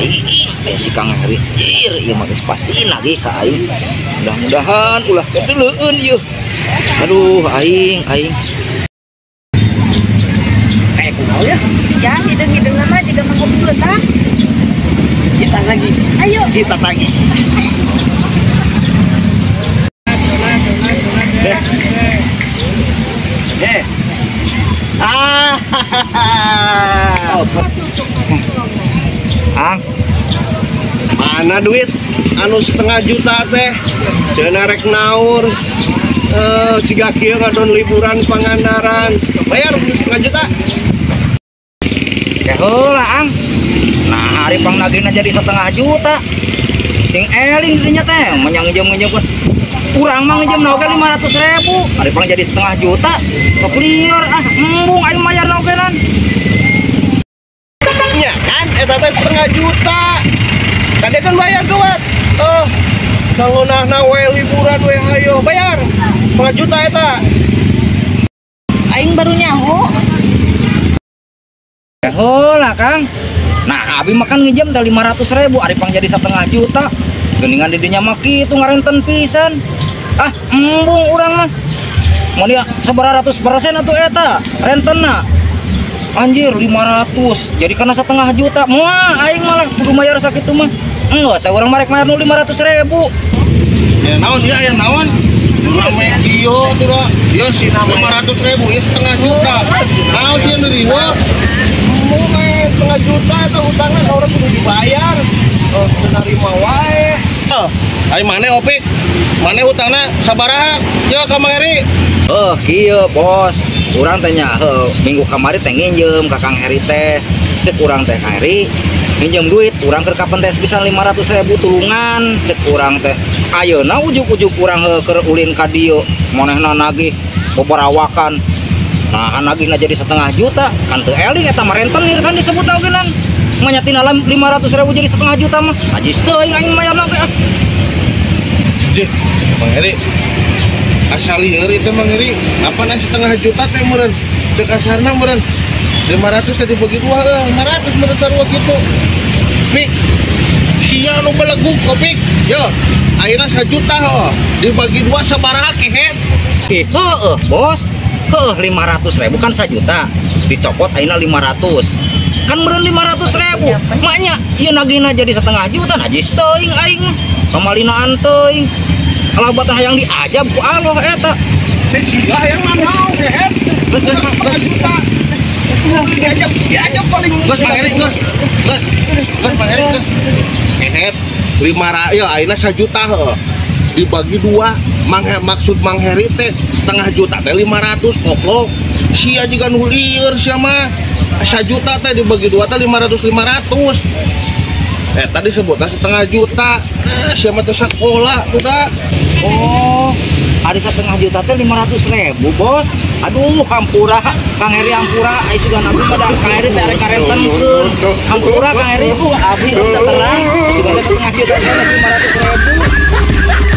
aing si Kang Heri jir ieu mah geus pastiin lagi ka aing. Mudah-mudahan ulah kedeleueun ieu. Aduh aing kayak kumaha ya? Ya, hidung-hidung nama juga mangkok dulu tah. Kita lagi. Ayo. Kita lagi. Mana duit anu setengah juta teh cenah rek naur siga kieu ngadon liburan Pangandaran bayar setengah juta ya heula ang. Nah hari pang nagina jadi setengah juta sing eling dinya teh menyangejem-ngejem urang mah ngejem naoge 500.000 hari pang jadi setengah juta kelieur embung aing mayar naogenan nya kan eta teh setengah juta kade kan bayar kuat sangunahna we liburan we hayo bayar setengah juta eta Aing baru nyaho. ya heula Kang. Nah abi makan ngejem teh 500.000 ari pang jadi setengah juta geuningan di dinya mah kitu ngarenten pisan embung urang mah mau dia sabaraha ratus persen atuh eta rentenna anjir 500 jadi karena setengah juta moal aing malah kudu mayar sakitu mah enggak saya urang marek mayar 500.000 ya naon dia yang naon rame kieu tuh ya si 500.000 ya setengah juta naon dia nerima mau setengah juta atau utangnya orang kudu dibayar nerima wae ayo mana Opik mana utangnya sabaraha ya ka Mang Heri kieu bos urang teh nya minggu kamari teh nginjem ka Kang Heri teh cek urang teh Kang Heri minjem duit urang keur kapentes pisan 500.000 tulungan cek urang teh ayeuna ujug-ujug urang keur ulin ka dieu manehna nagih bobarawakan nah nagihna jadi setengah juta kan teu eling eta mah rentenir kan disebut ogenan manyatina 500.000 jadi setengah juta mah ajis teuing aing mayarna ge Jih, Mang Heri asal lieur itu Mang Heri apa nasi setengah juta teh meureun cek asarna meureun 500 teh dibagi dua 500 meureun sarua kitu Pik sia anu beleguk Kopik yo ayeuna 1 juta dibagi dua sabaraha kehet heueuh bos 500.000 kan 1 juta dicopot ayeuna 500 kan meureun 500.000 maknya ieu nagihna jadi setengah juta najis teuing aing pamalinaan teuing alabat hayang diajab ku Allah eta sia yang mau kehet setengah juta diajab paling geus Mang Heri geus Mang Heri geus kehet 5 ya ayeuna 1 juta dibagi dua maksud Mang Heri teh setengah juta teh 500 koklok sia juga nu lieur sia mah 1 juta teh dibagi dua teh 500 tadi sebutnya setengah juta sia mah teh sakola udah oh ada setengah juta teh 500.000 bos aduh hampura Kang Heri hampura ai sudah nabi pada Kang Heri teh arek karentenkeun hampura Kang Heri ku abi udah terang sudah setengah juta teh 500.000